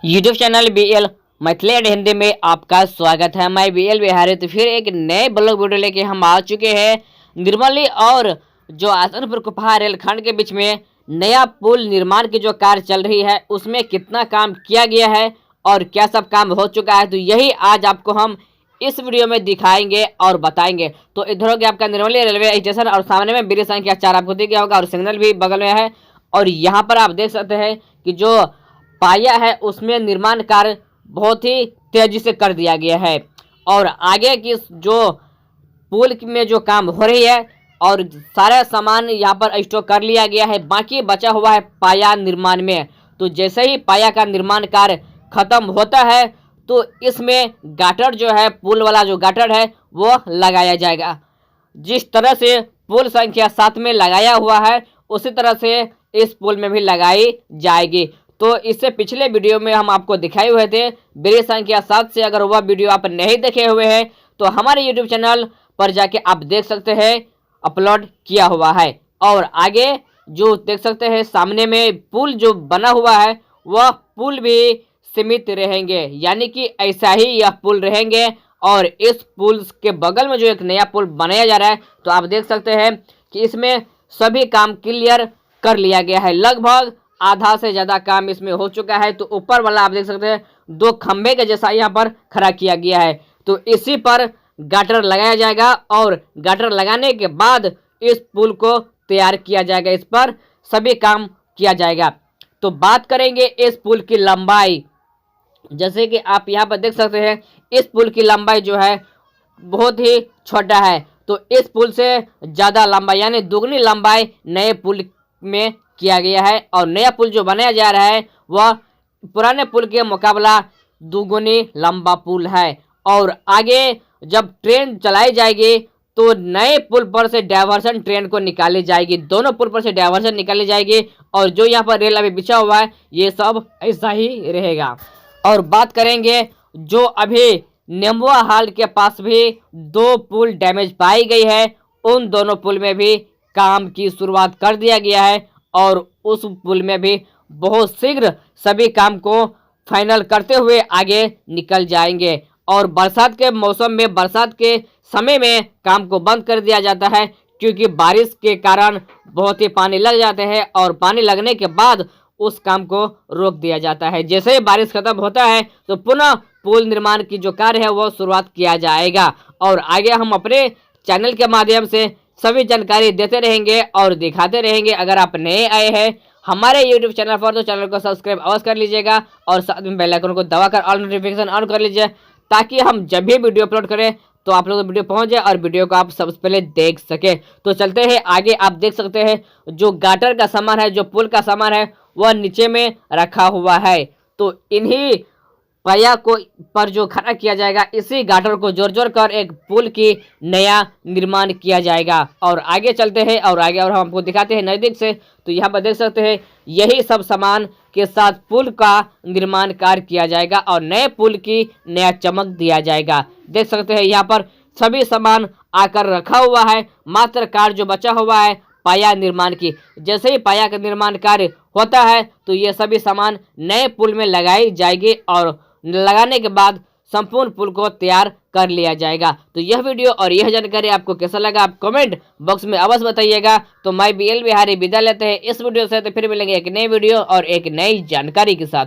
YouTube channel BL Maithili and Hindi में आपका स्वागत है। मैं BL बिहारी। तो फिर एक नए ब्लॉग वीडियो लेके हम आ चुके हैं। निर्मली और जो आसनपुर कुपहा रेलखंड के बीच में नया पुल निर्माण की जो कार्य चल रही है उसमें कितना काम किया गया है और क्या सब काम हो चुका है, तो यही आज आपको हम इस वीडियो में दिखाएंगे और बताएंगे। तो इधर हो गया आपका निर्मली रेलवे स्टेशन और सामने में ब्रिज संख्या 4 आपको दिख गया होगा और सिग्नल भी बगल में है। और यहाँ पर आप देख सकते हैं कि जो पाया है उसमें निर्माण कार्य बहुत ही तेजी से कर दिया गया है और आगे की जो पुल में जो काम हो रही है और सारा सामान यहाँ पर स्टॉक कर लिया गया है। बाकी बचा हुआ है पाया निर्माण में। तो जैसे ही पाया का निर्माण कार्य खत्म होता है तो इसमें गाटर जो है, पुल वाला जो गाटर है वो लगाया जाएगा। जिस तरह से पुल संख्या 7 में लगाया हुआ है उसी तरह से इस पुल में भी लगाई जाएगी। तो इससे पिछले वीडियो में हम आपको दिखाए हुए थे ब्रिज संख्या 7 से। अगर वह वीडियो आप नहीं देखे हुए हैं तो हमारे यूट्यूब चैनल पर जाके आप देख सकते हैं, अपलोड किया हुआ है। और आगे जो देख सकते हैं सामने में पुल जो बना हुआ है वह पुल भी सीमित रहेंगे, यानी कि ऐसा ही यह पुल रहेंगे। और इस पुल के बगल में जो एक नया पुल बनाया जा रहा है तो आप देख सकते हैं कि इसमें सभी काम क्लियर कर लिया गया है। लगभग आधा से ज़्यादा काम इसमें हो चुका है। तो ऊपर वाला आप देख सकते हैं 2 खंभे के जैसा यहाँ पर खड़ा किया गया है। तो इसी पर गाटर लगाया जाएगा और गाटर लगाने के बाद इस पुल को तैयार किया जाएगा, इस पर सभी काम किया जाएगा। तो बात करेंगे इस पुल की लंबाई। जैसे कि आप यहाँ पर देख सकते हैं इस पुल की लंबाई जो है बहुत ही छोटा है। तो इस पुल से ज़्यादा लंबाई यानी दुगनी लंबाई नए पुल में किया गया है और नया पुल जो बनाया जा रहा है वह पुराने पुल के मुकाबला दुगुनी लंबा पुल है। और आगे जब ट्रेन चलाई जाएगी तो नए पुल पर से डायवर्सन ट्रेन को निकाली जाएगी, दोनों पुल पर से डायवर्सन निकाली जाएगी। और जो यहाँ पर रेल अभी बिछा हुआ है ये सब ऐसा ही रहेगा। और बात करेंगे जो अभी नेमुआ हाल के पास भी 2 पुल डैमेज पाई गई है, उन दोनों पुल में भी काम की शुरुआत कर दिया गया है और उस पुल में भी बहुत शीघ्र सभी काम को फाइनल करते हुए आगे निकल जाएंगे। और बरसात के मौसम में, बरसात के समय में काम को बंद कर दिया जाता है क्योंकि बारिश के कारण बहुत ही पानी लग जाते हैं और पानी लगने के बाद उस काम को रोक दिया जाता है। जैसे ही बारिश खत्म होता है तो पुनः पुल निर्माण की जो कार्य है वो शुरुआत किया जाएगा। और आगे हम अपने चैनल के माध्यम से सभी जानकारी देते रहेंगे और दिखाते रहेंगे। अगर आप नए आए हैं हमारे यूट्यूब चैनल पर तो चैनल को सब्सक्राइब अवश्य कर लीजिएगा और साथ में बेल आइकन को दबाकर ऑल नोटिफिकेशन ऑन कर लीजिए ताकि हम जब भी वीडियो अपलोड करें तो आप लोगों को वीडियो पहुंच जाए और वीडियो को आप सबसे पहले देख सके। तो चलते हैं आगे। आप देख सकते हैं जो गाटर का सामान है, जो पुल का सामान है वह नीचे में रखा हुआ है। तो इन्हीं पाया को पर जो खड़ा किया जाएगा इसी गाटर को जोड़ कर एक पुल की नया निर्माण किया जाएगा। और आगे चलते हैं और आगे और हम आपको दिखाते हैं नज़दीक से। तो यहाँ पर देख सकते हैं यही सब सामान के साथ पुल का निर्माण कार्य किया जाएगा और नए पुल की नया चमक दिया जाएगा। देख सकते हैं यहाँ पर सभी सामान आकर रखा हुआ है, मात्र कार्य जो बचा हुआ है पाया निर्माण की। जैसे ही पाया का निर्माण कार्य होता है तो ये सभी सामान नए पुल में लगाई जाएगी और लगाने के बाद संपूर्ण पुल को तैयार कर लिया जाएगा। तो यह वीडियो और यह जानकारी आपको कैसा लगा आप कमेंट बॉक्स में अवश्य बताइएगा। तो मैं BL बिहारी विदा लेते हैं इस वीडियो से। तो फिर मिलेंगे एक नई वीडियो और एक नई जानकारी के साथ।